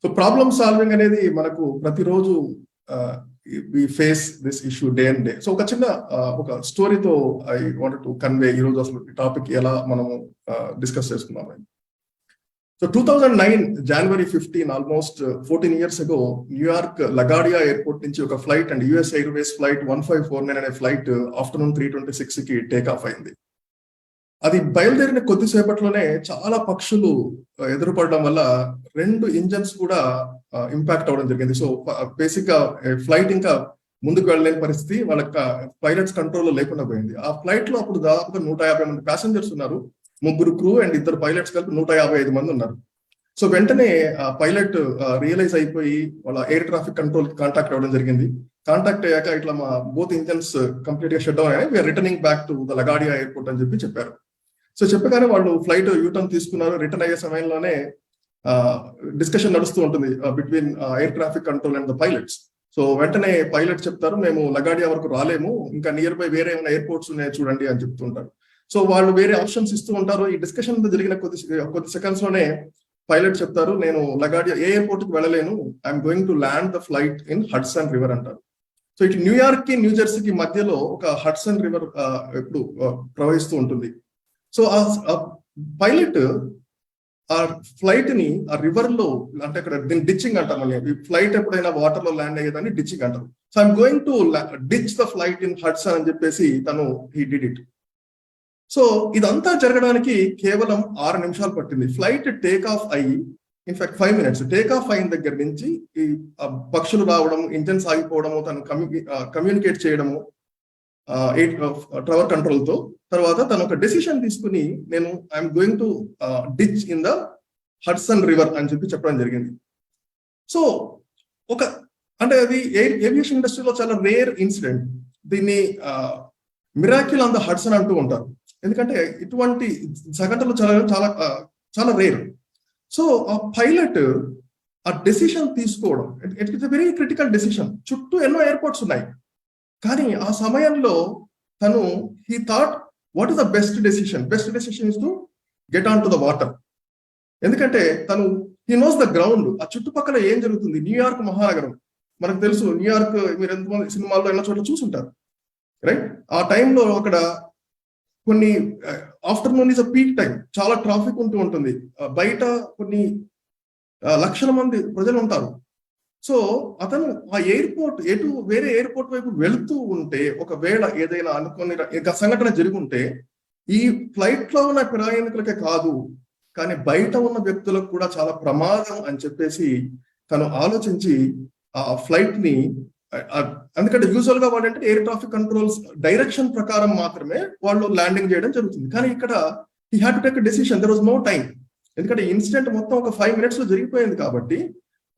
So problem solving అనేది మనకు ప్రతిరోజు we face this issue day and day. So ఒక చిన్న ఒక స్టోరీతో ఐ వాంట్ టు కన్వే ఈ రోజు అసలు ఈ టాపిక్ ఎలా మనము డిస్కస్ చేసుకుందాం. So 2009 January 15, almost 14 years ago, New York LaGuardia airport నుంచి ఒక flight and US Airways flight 1549 అనే ఫ్లైట్ ఆఫ్టర్నూన్ 3:26 కి టేక్ ఆఫ్ అయింది. అది బయలుదేరిన కొద్దిసేపట్లోనే చాలా పక్షులు ఎదురుపడడం వల్ల 2 ఇంజన్స్ కూడా ఇంపాక్ట్ అవ్వడం జరిగింది. సో బేసిక్ గా ఫ్లైట్ ఇంకా ముందుకు వెళ్ళలేని పరిస్థితి, వాళ్ళ పైలట్స్ కంట్రోల్లో లేకుండా పోయింది. ఆ ఫ్లైట్ లో అప్పుడు దాదాపుగా 150 మంది ప్యాసింజర్స్ ఉన్నారు. 3 క్రూ అండ్ 2 పైలట్స్ కలిపి 155 మంది ఉన్నారు. సో వెంటనే పైలట్ రియలైజ్ అయిపోయి వాళ్ళ ఎయిర్ ట్రాఫిక్ కంట్రోల్ కాంటాక్ట్ అవ్వడం జరిగింది. కాంటాక్ట్ అయ్యాక ఇట్లా మా బోత్ ఇంజన్స్ కంప్లీట్ గా షట్ డౌన్ అయ్యాయి, we're returning back to the LaGuardia airport అని చెప్పారు. సో చెప్పగానే వాళ్ళు ఫ్లైట్ యూటర్న్ తీసుకున్నారు. రిటర్న్ అయ్యే సమయంలోనే డిస్కషన్ నడుస్తూ ఉంటుంది between air traffic control and the pilots. So వెంటనే పైలట్ చెప్తారు, మేము లగాడియా వరకు రాలేము, ఇంకా నియర్ బై వేరే ఏమైనా ఎయిర్పోర్ట్స్ ఉన్నాయో చూడండి అని చెప్తుంటారు. సో వాళ్ళు వేరే ఆప్షన్స్ ఇస్తూ ఉంటారు. ఈ డిస్కషన్ జరిగిన కొద్ది సెకండ్స్ లోనే పైలట్ చెప్తారు, నేను లగాడియా ఏ ఎయిర్పోర్ట్ కి వెళ్ళలేను, I'm going to land the flight in Hudson river అంటారు. సో ఇటు న్యూయార్క్ కి న్యూజెర్సీకి మధ్యలో ఒక హడ్సన్ రివర్ ఎప్పుడు ప్రవహిస్తూ ఉంటుంది. సో ఆ పైలట్ ఆ ఫ్లైట్ ని ఆ రివర్ లో, అంటే అక్కడ దీన్ని డిచ్చింగ్ అంటాం, ఫ్లైట్ ఎప్పుడైనా వాటర్ లో ల్యాండ్ అయ్యేదాన్ని డిచ్చింగ్ అంటారు. So I'm going to ditch the flight in Hudson అని చెప్పేసి తను హీ డిడ్ ఇట్. సో ఇదంతా జరగడానికి కేవలం 6 నిమిషాలు పట్టింది. ఫ్లైట్ టేక్ ఆఫ్ అయ్యి, ఇన్ఫాక్ట్ 5 minutes టేక్ ఆఫ్ అయిన దగ్గర నుంచి ఈ పక్షులు రావడం, ఇంజన్స్ ఆగిపోవడము, తను కమ్యూనికేట్ చేయడము టవర్ కంట్రోల్ తో, తర్వాత తను ఒక డెసిషన్ తీసుకుని నేను I'm going to ditch in the Hudson river అని చెప్పడం జరిగింది. సో అంటే అది ఏవియేషన్ ఇండస్ట్రీలో చాలా రేర్ ఇన్సిడెంట్. దీన్ని మిరాకిల్ ఆన్ ద హడ్సన్ అంటూ ఉంటారు, ఎందుకంటే ఇటువంటి సంఘటనలు చాలా చాలా రేర్. సో ఆ పైలట్ ఆ డెసిషన్ తీసుకోవడం, it is a very critical decision. చుట్టూ ఎన్నో ఎయిర్పోర్ట్స్ ఉన్నాయి, కానీ ఆ సమయంలో తను he thought what is the best decision is to get on to the water. ఎందుకంటే తను హీ నోస్ ద గ్రౌండ్, ఆ చుట్టుపక్కల ఏం జరుగుతుంది. న్యూయార్క్ మహానగరం మనకు తెలుసు, న్యూయార్క్ మీరు ఎంతమంది సినిమాల్లో ఎన్నో చోట్ల చూసుంటారు, రైట్? ఆ టైంలో అక్కడ కొన్ని afternoon is a peak time, చాలా ట్రాఫిక్ ఉంటుంది, బయట కొన్ని లక్షల మంది ప్రజలు ఉంటారు. సో అతను ఆ ఎయిర్పోర్ట్ వేరే ఎయిర్పోర్ట్ వైపు వెళుతూ ఉంటే, ఒకవేళ ఏదైనా అనుకోని సంఘటన జరిగి ఉంటే ఈ ఫ్లైట్ లో ఉన్న ప్రయాణికులకే కాదు, కానీ బయట ఉన్న వ్యక్తులకు కూడా చాలా ప్రమాదం అని చెప్పేసి తను ఆలోచించి ఆ ఫ్లైట్ ని, ఎందుకంటే యూజువల్ గా వాళ్ళు అంటే ఎయిర్ ట్రాఫిక్ కంట్రోల్స్ డైరెక్షన్ ప్రకారం మాత్రమే వాళ్ళు ల్యాండింగ్ చేయడం జరుగుతుంది. కానీ ఇక్కడ he had to take a decision, there was no time. ఎందుకంటే ఇన్సిడెంట్ మొత్తం ఒక 5 minutes లో జరిగిపోయింది కాబట్టి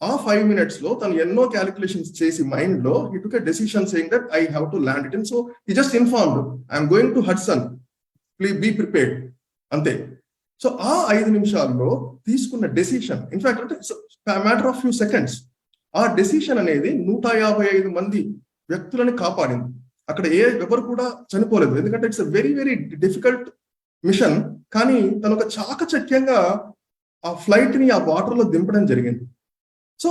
ఆ 5 minutes లో తను ఎన్నో క్యాలిక్యులేషన్స్ చేసి మైండ్ లో he took a decision saying that I have to land it. And so he just informed, I'm going to Hudson, please be prepared, అంతే. సో ఆ 5 నిమిషాల్లో తీసుకున్న డెసిషన్, ఇన్ఫాక్ట్ అంటే మ్యాటర్ ఆఫ్ ఫ్యూ సెకండ్స్, ఆ decision అనేది 155 మంది వ్యక్తులని కాపాడింది. అక్కడ ఎవరు కూడా చనిపోలేదు, ఎందుకంటే it's very very difficult mission. కానీ తను ఒక చాకచక్యంగా ఆ ఫ్లైట్ ని ఆ వాటర్ లో దింపడం జరిగింది. సో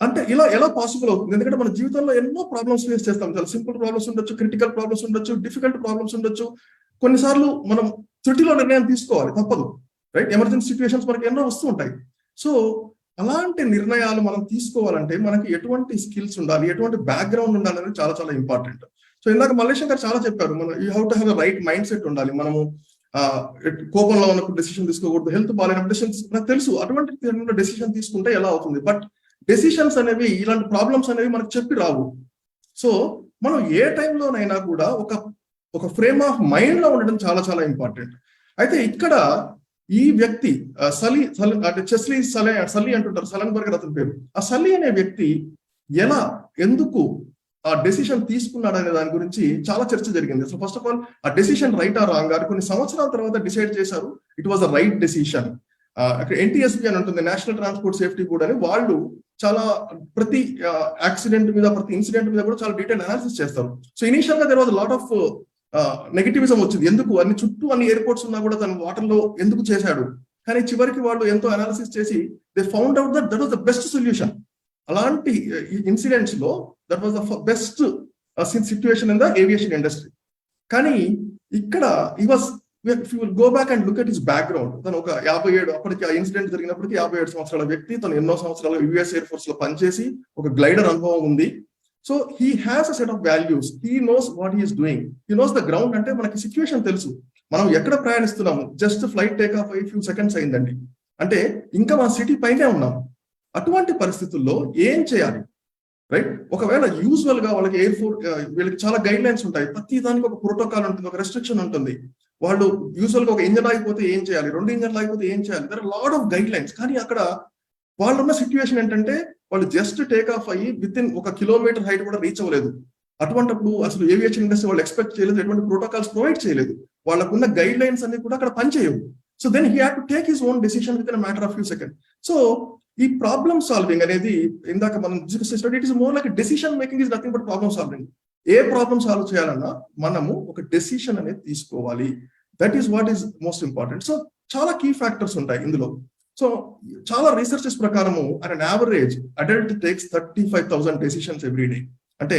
అంటే ఇలా ఎలా పాసిబుల్ అవుతుంది? ఎందుకంటే మన జీవితంలో ఎన్నో ప్రాబ్లమ్స్ ఫేస్ చేస్తాం. చాలా సింపుల్ ప్రాబ్లమ్స్ ఉండొచ్చు, క్రిటికల్ ప్రాబ్లమ్స్ ఉండొచ్చు, డిఫికల్ట్ ప్రాబ్లమ్స్ ఉండొచ్చు. కొన్నిసార్లు మనం త్రుటిలో నిర్ణయం తీసుకోవాలి, తప్పదు, రైట్? ఎమర్జెన్సీ సిచ్యువేషన్స్ మనకి ఎన్నో వస్తూ ఉంటాయి. సో అలాంటి నిర్ణయాలు మనం తీసుకోవాలంటే మనకి ఎటువంటి స్కిల్స్ ఉండాలి, ఎటువంటి బ్యాక్గ్రౌండ్ ఉండాలి అనేది చాలా చాలా ఇంపార్టెంట్. సో ఇందాక మల్లేశం గారు చాలా చెప్పారు, మనం you have to have right mind set ఉండాలి. మనము కోపంలో ఉన్నప్పుడు డెసిషన్ తీసుకోకూడదు, హెల్త్ బాగాలేనప్పుడు డెసిషన్స్, నాకు తెలుసు అటువంటి డెసిషన్ తీసుకుంటే ఎలా అవుతుంది. బట్ డెసిషన్స్ అనేవి, ఇలాంటి ప్రాబ్లమ్స్ అనేవి మనకు చెప్పి రావు. సో మనం ఏ టైంలోనైనా కూడా ఒక ఫ్రేమ్ ఆఫ్ మైండ్ లో ఉండడం చాలా చాలా ఇంపార్టెంట్. అయితే ఇక్కడ ఈ వ్యక్తి సల్లీ అంటుంటారు, సలన్బర్గర్ అతని పేరు. ఆ సల్లీ అనే వ్యక్తి ఎందుకు ఆ డెసిషన్ తీసుకున్నాడు అనే దాని గురించి చాలా చర్చ జరిగింది. అసలు ఫస్ట్ ఆఫ్ ఆల్ ఆ డెసిషన్ రైట్ ఆ రాంగ్ అని కొన్ని సంవత్సరాల తర్వాత డిసైడ్ చేశారు it was a right decision. అక్కడ NTSB అని ఉంటుంది, నేషనల్ ట్రాన్స్పోర్ట్ సేఫ్టీ బోర్డ్ అని, వాళ్ళు చాలా ప్రతి యాక్సిడెంట్ మీద, ప్రతి ఇన్సిడెంట్ మీద కూడా చాలా డీటెయిల్ అనాలిసిస్ చేస్తారు. సో ఇనిషియల్ గా there was lot of negativism వచ్చింది. ఎందుకు చుట్టూ అన్ని ఎయిర్పోర్ట్స్ ఉన్నా కూడా తను వాటర్ లో ఎందుకు చేశాడు? కానీ చివరికి వాళ్ళు ఎంతో అనాలిసిస్ చేసి they found out that was the best solution. అలాంటి ఇన్సిడెంట్స్ లో that was the best situation in the aviation industry. కానీ ఇక్కడ ఈ was if you will go back and look at his background, తను ఒక 57 అప్పటికి ఆ ఇన్సిడెంట్ జరిగినప్పటికీ 57 సంవత్సరాల వ్యక్తి, తను ఎన్నో సంవత్సరాలు యుఎస్ ఎయిర్ ఫోర్స్ లో పనిచేసి ఒక గ్లైడర్ అనుభవం ఉంది. So he has a set of values, he knows what he's doing, he knows the ground. అంటే మనకి సిచ్యువేషన్ తెలుసు, మనం ఎక్కడ ప్రయాణిస్తున్నాము, జస్ట్ ఫ్లైట్ టేక్ ఆఫ్ అయ్యి ఫ్యూ సెకండ్స్ అయిందండి, అంటే ఇంకా మన సిటీ పైనే ఉన్నాం. అటువంటి పరిస్థితుల్లో ఏం చేయాలి, రైట్? ఒకవేళ యూజువల్ గా వాళ్ళకి ఎయిర్ ఫోర్స్ వీళ్ళకి చాలా గైడ్ లైన్స్ ఉంటాయి, ప్రతి దానికి ఒక ప్రోటోకాల్ ఉంటుంది, ఒక రెస్ట్రిక్షన్ ఉంటుంది. వాళ్ళు యూజువల్ గా ఒక ఇంజన్ ఆగిపోతే ఏం చేయాలి, 2 ఇంజన్లు ఆగిపోతే ఏం చేయాలి, there are lot of guideline. కానీ అక్కడ వాళ్ళున్న సిచ్యువేషన్ ఏంటంటే వాళ్ళు జస్ట్ టేక్ ఆఫ్ అయ్యి విత్ ఇన్ 1 కిలోమీటర్ హైట్ కూడా రీచ్ అవ్వలేదు. అటువంటిప్పుడు అసలు ఏవియేషన్ ఇండస్ట్రీ వాళ్ళు ఎక్స్పెక్ట్ చేయలేదు, ఎటువంటి ప్రోటోకాల్స్ ప్రొవైడ్ చేయలేదు, వాళ్ళకున్న గైడ్ లైన్స్ అన్ని కూడా అక్కడ పనిచేయవు. So then he had to take his own decision within a matter of few second. So ఈ ప్రాబ్లమ్ సాల్వింగ్ అనేది ఇందాక మనం డిస్కస్ చేసినట్టు it is more like decision making is nothing but problem solving. ఏ problem solve చేయాలన్నా మనము ఒక decision అనేది తీసుకోవాలి. That is what is most important. So చాలా కీ ఫ్యాక్టర్స్ ఉంటాయి ఇందులో. సో చాలా రీసెర్చెస్ ప్రకారము an average adult takes 35,000 decisions every day. అంటే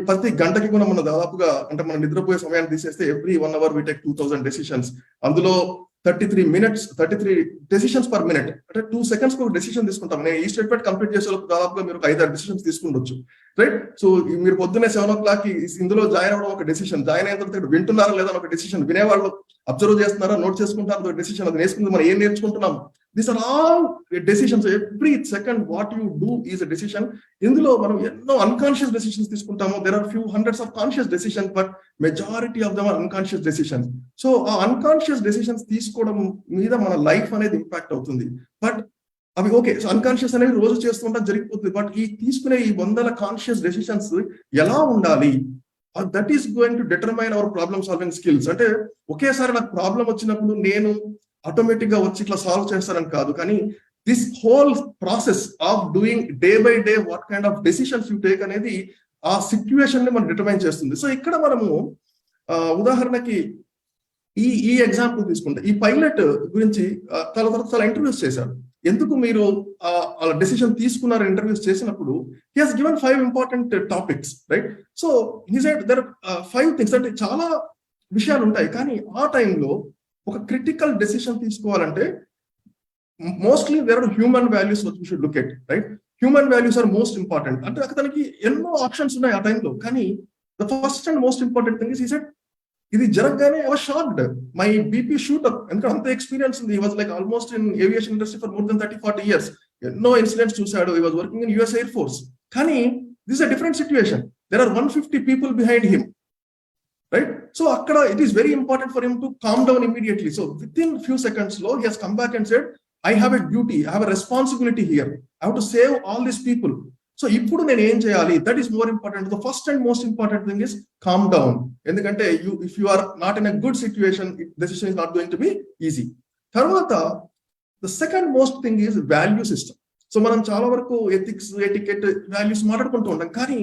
ప్రతి గంటకి కూడా మనం దాదాపుగా, అంటే మనం నిద్రపోయే సమయాన్ని తీసేస్తే every 1 hour we take 2000 decisions. అందులో 33 డెసిషన్స్ పర్ మినిట్, అంటే 2 seconds ఒక డెసిషన్ తీసుకుంటాం. నేను ఈ స్టేట్మెంట్ కంప్లీట్ చేసే దాదాపుగా మీరు 5-6 డెసిషన్స్ తీసుకుండొచ్చు, రైట్? సో మీరు పొద్దున్నే 7 o'clock ఇందులో జాయిన్ అవ్వడం ఒక డెసిషన్, జాయిన్ అయిన తర్వాత వింటున్నారా లేదా ఒక డెసిషన్, వినేవాళ్ళు అబ్జర్వ్ చేస్తున్నారా, నోట్ చేసుకుంటారా ఒక డెసిషన్, అది నేర్చుకుంది మనం ఏం నేర్చుకుంటున్నాం. These are all decisions. Every second what you do is a decision. ఇందులో మనం ఎన్నో అన్కాన్షియస్ డెసిషన్స్ తీసుకుంటాము. There are few hundreds of conscious decisions, but majority of them are unconscious decisions. So ఆ అన్కాన్షియస్ డెసిషన్స్ తీసుకోవడం మీద మన life అనేది impact అవుతుంది. బట్ అవి ఓకే, సో అన్కాన్షియస్ అనేది రోజు చేస్తుంటే జరిగిపోతుంది. బట్ ఈ తీసుకునే ఈ 100 కాన్షియస్ డెసిషన్స్ ఎలా ఉండాలి, that is going to determine hour problem solving skills. అంటే ఒకేసారి నాకు ప్రాబ్లం వచ్చినప్పుడు నేను ఆటోమేటిక్ గా వచ్చి ఇట్లా సాల్వ్ చేస్తారని కాదు, కానీ this whole process of doing day by day what kind of decisions you take అనేది ఆ సిచ్యువేషన్ ని మనం డిటర్మైన్ చేస్తుంది. సో ఇక్కడ మనము ఉదాహరణకి ఈ ఎగ్జాంపుల్ తీసుకుంటే, ఈ పైలట్ గురించి చాలా ఇంటర్వ్యూస్ చేశారు. ఎందుకు మీరు అలా డెసిషన్ తీసుకున్నారు ఇంటర్వ్యూస్ చేసినప్పుడు, he has given 5 important topics, right? So he said there are 5 things. అంటే చాలా విషయాలు ఉంటాయి, కానీ ఆ టైంలో ఒక క్రిటికల్ డెసిషన్ తీసుకోవాలంటే mostly there are human values which we should look at, right? Human values are most important. అంటే అతనికి ఎన్నో ఆప్షన్స్ ఉన్నాయి ఆ టైంలో, కానీ the first and most important thing is he said ఇది జరగగానే I was shocked, my BP shoot up. ఎందుకంటే అంత ఎక్స్పీరియన్స్ ఉంది. He was like almost in aviation industry for more than 30-40 years. ఎన్నో ఇన్సిడెంట్స్ చూశాడు. He was working in US Air Force. కానీ this a different situation. There are 150 people behind him, right? So akkada it is very important for him to calm down immediately. So within few seconds low he has come back and said, I have a duty, I have a responsibility here, I have to save all these people. So ippudu nenu em cheyali, that is more important. The first and most important thing is calm down. Endukante if you are not in a good situation, decision is not going to be easy. Tarvata the second most thing is value system. So manam chaala varaku ethics, etiquette, values maatladukuntu untam, కానీ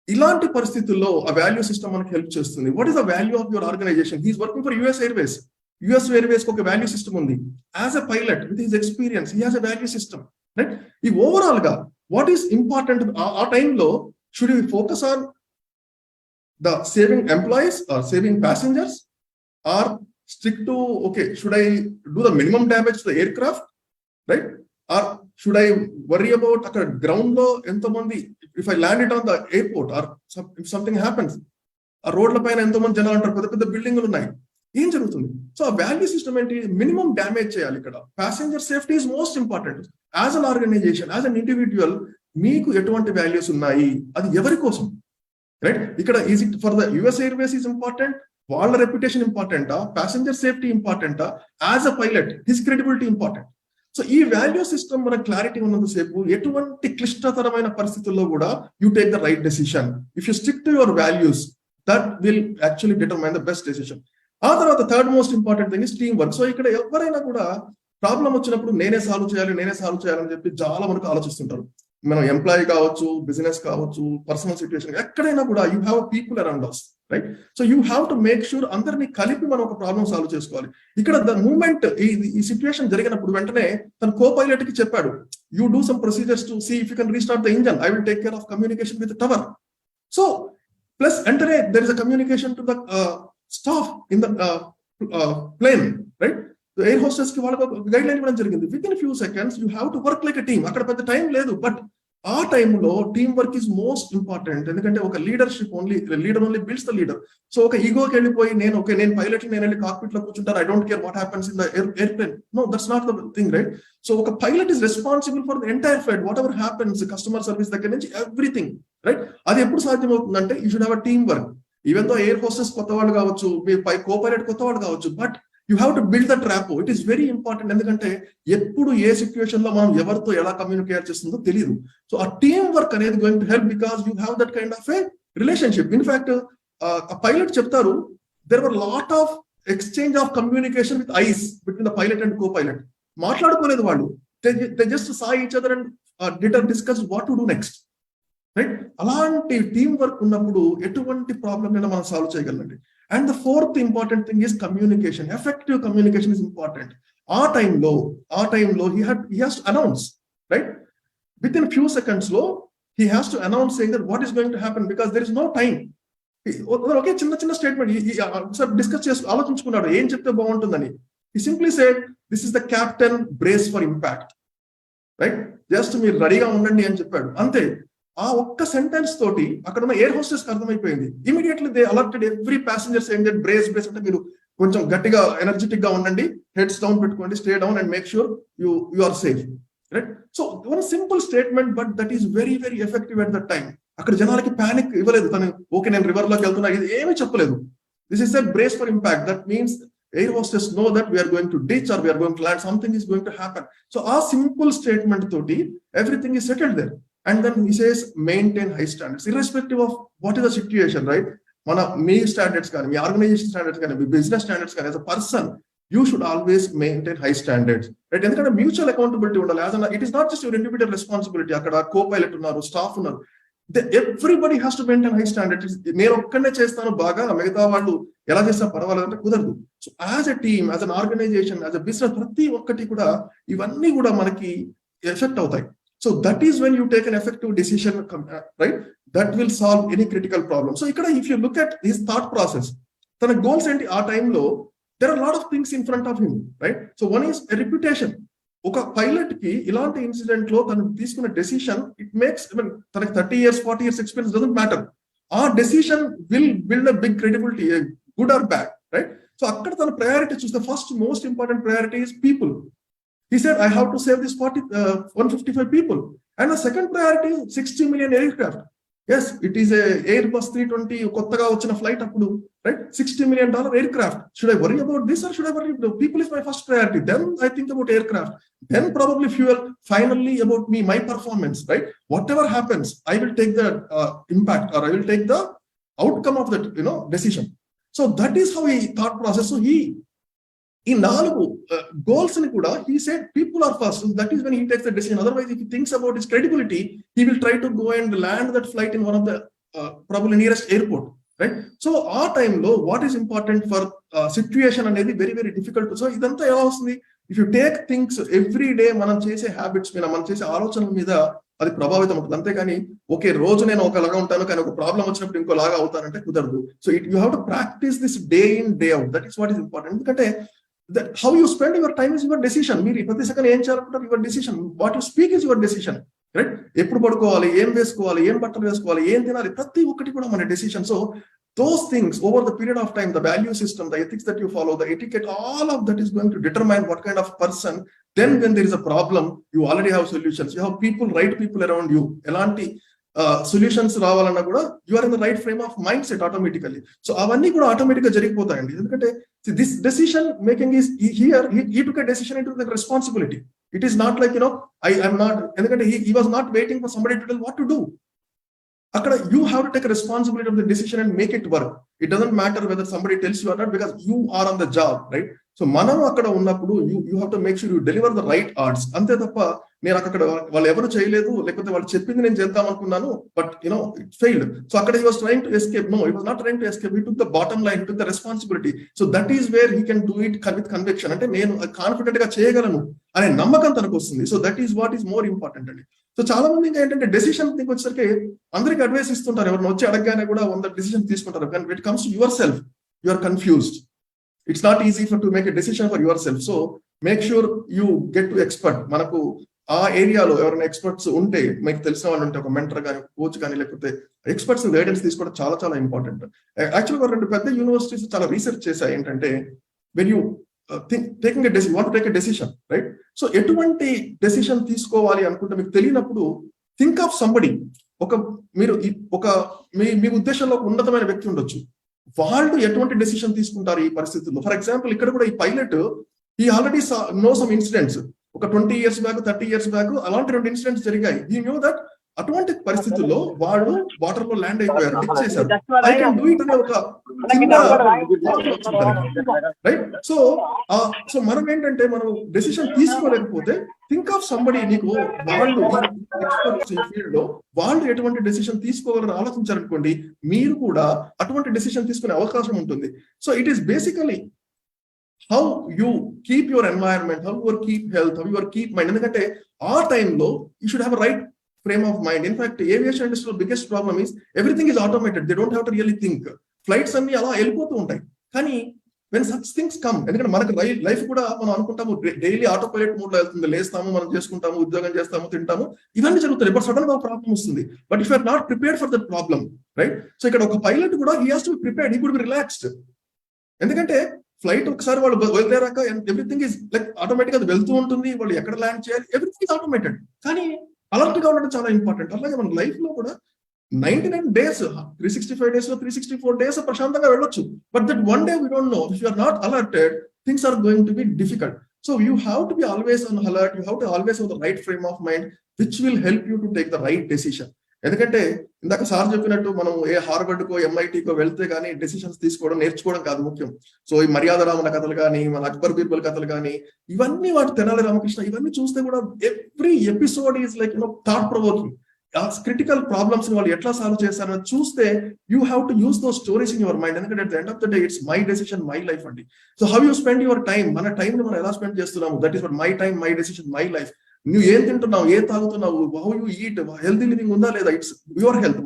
ఇలాంటి పరిస్థితుల్లో ఆ value system మనకి help చేస్తుంది. What is the value of your organisation? He is working for US Airways. US Airways కి ఒక value system ఉంది. As a pilot with his experience he has a value system, right? ఈ overall గా what is important ఆ టైంలో, should we focus on the saving employees or saving passengers, or stick to okay should I do the minimum damage to the air craft, right? Or should I worry about అక్కడ ground లో ఎంతో మంది, if I land it on the airport or if something happens, ఆ రోడ్ల పైన ఎంతో మంది జనాలు ఉంటారు, పెద్ద పెద్ద బిల్డింగ్లు ఉన్నాయి, ఏం జరుగుతుంది? సో ఆ వాల్యూ సిస్టమ్ ఏంటి? మినిమం డ్యామేజ్ చేయాలి. ఇక్కడ passenger safety is most important. As an organisation, as an individual, మీకు ఎటువంటి వాల్యూస్ ఉన్నాయి, అది ఎవరి కోసం, రైట్? ఇక్కడ is it for the US Airways is important, వాళ్ళ రెప్యుటేషన్ ఇంపార్టెంటా, ప్యాసింజర్ సేఫ్టీ ఇంపార్టెంటా, as a pilot his credibility important. So ఈ వాల్యూ సిస్టమ్ మన క్లారిటీ ఉన్నంతసేపు ఎటువంటి క్లిష్టతరమైన పరిస్థితుల్లో కూడా you take the right decision. If you stick to your values, that will actually determine the best decision. ఆ తర్వాత third most important thing is team work. So ఇక్కడ ఎవరైనా కూడా ప్రాబ్లం వచ్చినప్పుడు నేనే సాల్వ్ చేయాలని చెప్పి చాలా వరకు ఆలోచిస్తుంటారు. మనం ఎంప్లాయీ కావచ్చు, బిజినెస్ కావచ్చు, పర్సనల్ సిచ్యువేషన్, ఎక్కడైనా కూడా you have people around us, right. So you have to make sure అందరినీ కలిపి మనం ఒక ప్రాబ్లం సాల్వ్ చేసుకోవాలి. ఇక్కడ ద మూమెంట్ ఈ సిచ్యువేషన్ జరిగినప్పుడు వెంటనే తన కో పైలట్ కి చెప్పాడు, you do some procedures to see if you can restart the engine, I will take care of communication with tower. So plus వెంటనే there is a communication to the staff in the plane, right. Air hostess కి వాళ్ళకి guideline ఇవ్వడం జరిగింది. Within few seconds you have to work like a team. అక్కడ పెద్ద time లేదు, but ఆ టైంలో team work is most important. ఎందుకంటే ఒక leadership leader only builds the leader. So ఒక ఈగోకి వెళ్ళిపోయి నేను పైలట్, నేను వెళ్ళి కాక్పిట్ లో కూర్చుంటాను, I don't care what happens in the airplane, no, that's not the thing, right. So ఒక pilot is responsible for the entire flight, whatever happens, customer service దగ్గర నుంచి ఎవ్రీథింగ్, రైట్. అది ఎప్పుడు సాధ్యమవుతుందంటే you should have a team work. Even though air hostess కొత్త వాళ్ళు కావచ్చు, మీ కో పైలట్ కొత్త వాళ్ళు కావచ్చు, but you have to build that rapport. It is very important. ఎందుకంటే ఎప్పుడు ఏ సిచ్యువేషన్ లో మనం ఎవరితో ఎలా కమ్యూనికేట్ చేస్తుందో తెలియదు. సో ఆ టీమ్ వర్క్ అనేది going to help because you have that kind of a relationship. In fact ఆ పైలట్ చెప్తారు, there were lot of exchange of communication with eyes between the pilot and co pilot. మాట్లాడుకోలేదు వాళ్ళు, they just saw each other and discuss what to do next, right. అలాంటి team work ఉన్నప్పుడు ఎటువంటి problem అయినా మనం solve చేయగలండి. And the fourth important thing is communication. Effective communication is important. Our time low, he has to announce, right? Within few seconds low, he has to announce saying that what is going to happen because there is no time. Okay, చిన్న statement. Discuss చేసి ఆలోచించుకున్నాడు ఏం చెప్తే బాగుంటుందని. He simply said, this is the captain, brace for impact, right? Just మీరు రెడీగా ఉండండి అని చెప్పాడు, అంతే. ఆ ఒక్క సెంటెన్స్ తోటి అక్కడ ఉన్న ఎయిర్ హోస్టెస్ కి అర్థమైపోయింది. Immediately they alerted every passenger saying that brace అంటే మీరు కొంచెం గట్టిగా ఎనర్జెటిక్ గా ఉండండి, హెడ్స్ డౌన్ పెట్టుకోండి, stay down and make sure you are safe, right. So one simple statement, but that is very very effective at that time. అక్కడ జనాలకి panic ఇవ్వలేదు. తను ఓకే నేను రివర్ లోకి వెళ్తున్నా ఇది ఏమీ చెప్పలేదు. This is a brace for impact. That means air hostess know that we're going to ditch or we're going to land, something is going to happen. So ఆ సింపుల్ స్టేట్మెంట్ తోటి everything is settled there. And then he says maintain high standards irrespective of what is the situation, right? Me standards కానీ, మీ organisation standards కానీ, మీ business standards కానీ, as a person you should always maintain high standards, right? ఎందుకంటే mutual accountability ఉండాలి. It is not just your individual responsibility. అక్కడ co pilot ఉన్నారు, staff ఉన్నారు, everybody has to maintain high standards. నేను ఒక్కనే చేస్తాను బాగా, మిగతా వాళ్ళు ఎలా చేసినా పర్వాలేదు అంటే కుదరదు. So as a team, as an organisation, as a business, ప్రతి ఒక్కటి కూడా ఇవన్నీ కూడా మనకి ఎఫెక్ట్ అవుతాయి. So that is when you take an effective decision, right? That will solve any critical problem. So ikkada if you look at his thought process, tana goals enti aa time lo there are a lot of things in front of him, right? So one is a reputation. Oka pilot ki ilanti incident lo tanu teeskunna decision, it makes, I mean tanaki 30 years 40 years experience doesn't matter. Our decision will build a big credibility, good or bad, right? So akkada tana priority choose, the first most important priority is people. He said, I have to save this 155 people. And the second priority is 60 million aircraft. Yes, it is a Airbus 320 kottaga vachina flight appudu, right? $60 million aircraft. Should I worry about this or should I worry about people? Is my first priority. Then I think about aircraft. Then probably fuel. Finally about me, my performance, right? Whatever happens, I will take the impact, or I will take the outcome of that, decision. So that is how he thought process. So ఈ 4 goals ni kuda he said people are first. That is when he takes the decision. Otherwise if he thinks about his credibility, he will try to go and land that flight in one of the probably nearest airport, right? So our time lo what is important for situation anedi very very difficult. So idantha ela vastundi, if you take things every day, manam chese habits meeda, manam chese ఆలోచనల మీద అది ప్రభావితం అవుతుంది. అంతేకాని okay రోజు నేను ఒకలాగా ఉంటాను కానీ ఒక ప్రాబ్లం వచ్చినప్పుడు ఇంకోలాగా అవుతానంటే కుదరదు. So you have to practice this day in day out. That is what is important. ఎందుకంటే that how you spend your time is your decision. మీరు ప్రతి సెకండ్ ఏం చేయాలనుకుంటారు, your decision. What you speak is your decision, right? ఎప్పుడు పడుకోవాలి, ఏం వేసుకోవాలి, ఏం బట్టలు వేసుకోవాలి, ఏం తినాలి, ప్రతి ఒక్కటి కూడా మన decision. So those things over the period of time, the value system, the ethics that you follow, the etiquette, all of that is going to determine what kind of person. Then when there is a problem, you already have solutions. You have people, right people around you. elanti solutions రావాలన్నా కూడా you are in the right frame of mind set automatically. So అవన్నీ కూడా automatic గా జరిగిపోతాయండి. ఎందుకంటే this decision making is here he took a decision into the responsibility. It is not like I am not, ఎందుకంటే he was not waiting for somebody to tell what to do. అక్కడ you have to take responsibility of the decision and make it work. It doesn't matter whether somebody tells you are not, because you are on the job, right? So మనం అక్కడ ఉన్నప్పుడు you have to make sure you deliver the right orders. అంతే తప్ప నేను అక్కడ వాళ్ళు ఎవరు చేయలేదు, లేకపోతే వాళ్ళు చెప్పింది నేను చేద్దాం అనుకున్నాను, బట్ ఇట్ ఫెయిల్డ్. సో అక్కడ he was trying to escape. No, he was not trying to escape. He took the bottom line, took the responsibility. So that is where he can do it with conviction. అంటే నేను confident గా చేయగలను అనే నమ్మకం తనకు వస్తుంది. So that is what is more important అండి. So చాలా మంది ఇంకా ఏంటంటే డెసిషన్ థింక్ వచ్చేసరికి అందరికి అడ్వైస్ ఇస్తుంటారు, ఎవరిని వచ్చి అడగగానే కూడా 100 డెసిషన్ తీసుకుంటారు. కానీ when it comes to yourself, you are confused. It's not easy to make a decision for yourself. So make sure you get to expert. మనకు ఆ ఏరియాలో ఎవరైనా ఎక్స్పర్ట్స్ ఉంటే, మీకు తెలిసిన వాళ్ళు ఉంటే, ఒక మెంటర్ కానీ కోచ్ కానీ, లేకపోతే ఎక్స్పర్ట్స్ గైడెన్స్ తీసుకోవడం చాలా చాలా ఇంపార్టెంట్. యాక్చువల్గా 2 పెద్ద యూనివర్సిటీస్ చాలా రీసెర్చ్ చేశాయి ఏంటంటే, when you taking a decision, want to take a decision, right? So ఎటువంటి డెసిషన్ తీసుకోవాలి అనుకుంటే మీకు తెలియనప్పుడు థింక్ ఆఫ్ సంబడి. మీరు మీ ఉద్దేశంలో ఒక ఉన్నతమైన వ్యక్తి ఉండొచ్చు, వాళ్ళు ఎటువంటి డెసిషన్ తీసుకుంటారు ఈ పరిస్థితుల్లో. ఫర్ ఎగ్జాంపుల్ ఇక్కడ కూడా ఈ pilot he already know some incidents. ఒక 20 years బ్యాక్, 30 years బ్యాక్ అలాంటి 2 ఇన్సిడెంట్స్ జరిగాయి. హీ న్యూ దట్ అటువంటి పరిస్థితుల్లో వాళ్ళు వాటర్ లో ల్యాండ్ అయిపోయారు, డిచ్ చేశారు. ఐ కెన్ డూ ఇట్ అనే ఒక రైట్. సో మనం ఏంటంటే, మనం డెసిషన్ తీసుకోలేకపోతే థింక్ ఆఫ్ సంబడి. నీకు వాళ్ళు ఎక్స్పర్ట్స్ ఈ ఫీల్డ్ లో వాళ్ళు ఎటువంటి డెసిషన్ తీసుకోవాలని ఆలోచించారనుకోండి, మీరు కూడా అటువంటి డెసిషన్ తీసుకునే అవకాశం ఉంటుంది. So it is basically how you keep your environment, how you keep health, how you keep mind. ఎందుకంటే ఆ టైంలో you should have a right frame of mind. In fact, aviation industry biggest problem is everything is automated. They don't have to really think. Flights అన్ని అలా వెళ్ళిపోతూ ఉంటాయి. కానీ when such things come, ఎందుకంటే మనకు లైఫ్ కూడా మనం అనుకుంటాము డైలీ ఆటో పైలట్ మోడ్ లో వెళ్తుంది, లేస్తాము, మనం చేసుకుంటాము, ఉద్యోగం చేస్తాము, తింటాము, ఇవన్నీ జరుగుతాయి. బట్ సడన్ గా ప్రాబ్లం వస్తుంది. But if you are not prepared for that problem, right? So ఇక్కడ ఒక పైలట్ కూడా he has to be prepared, he could be relaxed. ఎందుకంటే ఫ్లైట్ ఒకసారి వాళ్ళు బయలుదేరాక ఎవ్రీథింగ్ ఈజ్ లైక్ ఆటోమేటిక్ గా వెళ్తూ ఉంటుంది, వాళ్ళు ఎక్కడ ల్యాండ్ చేయాలి, ఎవ్రీథింగ్ ఈజ్ ఆటోమేటెడ్. కానీ అలర్ట్ గా ఉండడం చాలా ఇంపార్టెంట్. అలాగే మన లైఫ్ లో కూడా 99 days, 365 days లో 364 days ప్రశాంతంగా వెళ్ళొచ్చు. But that one day we don't know. If you are not alerted, things are going to be difficult. So you have to be always on alert. You have to always have the right frame of mind which will help you to take the right decision. ఎందుకంటే ఇందాక sir చెప్పినట్టు మనం ఏ Harvard కో MIT-కో వెళ్తే కానీ decisions తీసుకోవడం నేర్చుకోవడం కాదు ముఖ్యం. సో ఈ మర్యాద రామన కథలు కానీ, మన అక్బర్ బీర్బల్ కథలు కానీ, ఇవన్నీ వాటి తెనాలి రామకృష్ణ ఇవన్నీ చూస్తే కూడా every episode is like thought provoking. Critical problems వాళ్ళు ఎట్లా సాల్వ్ చేస్తారని చూస్తే you have to use those stories in your mind. ఎందుకంటే at the end of the day it's my decision, my life అండి. So how you spend your time, మన time ని మనం ఎలా స్పెండ్ చేస్తున్నాము, that is my time, my decision, my life. నువ్వు ఏం తింటున్నావు, ఏం తాగుతున్నావు, how you eat, healthy living ఉందా లేదా, it's your health,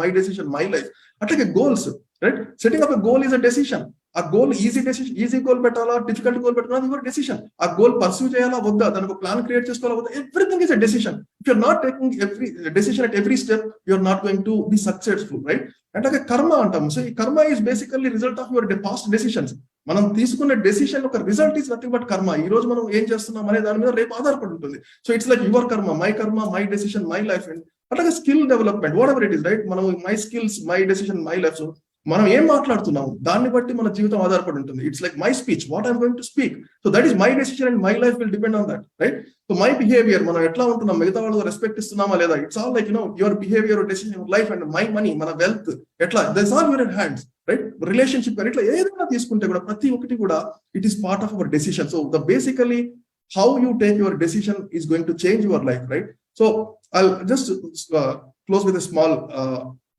my decision, my life. అట్లాగే goals, right? Setting up a goal is a decision. ఆ గోల్ ఈజీ గోల్ పెట్టాలా, డిఫికల్ట్ గోల్ పెట్టాలా, యువర్ డెసిషన్. ఆ గోల్ పర్సూ చేయాలా వద్దా, దానికి ప్లాన్ క్రియేట్ చేసుకోవాలా వద్దా, everything is a decision. If you're not taking every decision at every step, you're not going to be successful, right? అంటే కర్మ అంటాం. సో ఈ karma is basically result of your past decisions. మనం తీసుకున్న డెసిషన్ ఒక result is nothing but కర్మ. ఈ రోజు మనం ఏం చేస్తున్నాం అనే దాని మీద రేపు ఆధారపడి ఉంటుంది. So it's like your karma, my decision, my life. And అట్లాగే skill development, whatever it is, right? మనం my skills, my decision, my life. So మనం ఏం మాట్లాడుతున్నాము దాన్ని బట్టి మన జీవితం ఆధారపడి ఉంటుంది. It's like my speech, what I'm going to speak. So that is my decision and my life will depend on that, right? So my behaviour, మనం ఎట్లా ఉంటున్నాం, మిగతా వాళ్ళు రెస్పెక్ట్ ఇస్తున్నామా లేదా, it's all like your behaviour, decision, your life. And my money, మన wealth ఎట్లా, that's all your hands, right? Relationship కానీ ఇట్లా ఏదైనా తీసుకుంటే కూడా ప్రతి ఒక్కటి కూడా it is part of our decision. So the basically how you take your decision is going to change your life, right? So I'll just close with a small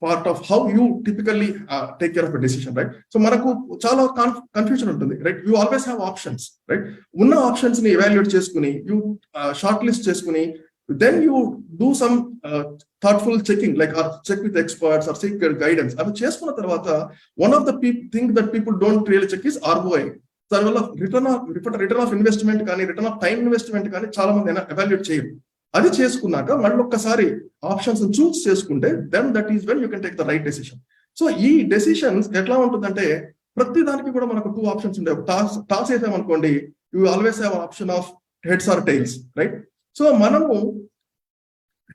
part of how you typically take care of a decision, right? So manaku chaala confusion untundi, right? You always have options, right? Unna options ni evaluate cheskuni, you shortlist cheskuni, then you do some thoughtful checking, like or check with experts or seek guidance. Adu cheskunna tarvata one of the thing that people don't really check is ROI. దాని వల్ల return of investment కానీ, return of time investment కానీ చాలా మంది evaluate చేయరు. అది చేసుకున్నాక మళ్ళీ ఒక్కసారి ఆప్షన్స్ చూస్ చేసుకుంటే then that is when you can take the right decision. So ఈ డెసిషన్స్ ఎట్లా ఉంటుందంటే ప్రతి దానికి కూడా మనకు 2 ఆప్షన్స్ ఉంటాయి. టాస్ వేసామనుకోండి, you always have option of heads or tails, right? So మనము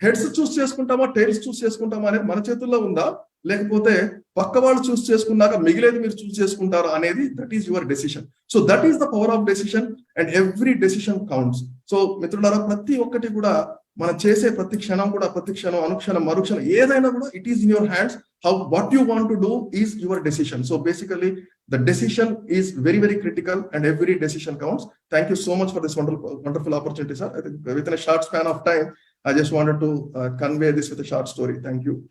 హెడ్స్ చూస్ చేసుకుంటామా, టైల్స్ చూస్ చేసుకుంటామా అనేది మన చేతుల్లో ఉందా, లేకపోతే పక్క వాళ్ళు చూస్ చేసుకున్నాక మిగిలేదు మీరు చూస్ చేసుకుంటారా అనేది, that is your decision. So that is the power of decision and every decision counts. So మిత్రులారా, ప్రతి ఒక్కటి కూడా మనం చేసే ప్రతి క్షణం కూడా, ప్రతి క్షణం, అనుక్షణం, మరుక్షణం ఏదైనా కూడా it is in your hands. How what you want to do is your decision. So basically The decision is very, very critical, and every decision counts. Thank you so much for this wonderful opportunity, sir. I think within a short span of time, I just wanted to convey this with a short story. Thank you.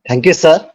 Thank you, sir.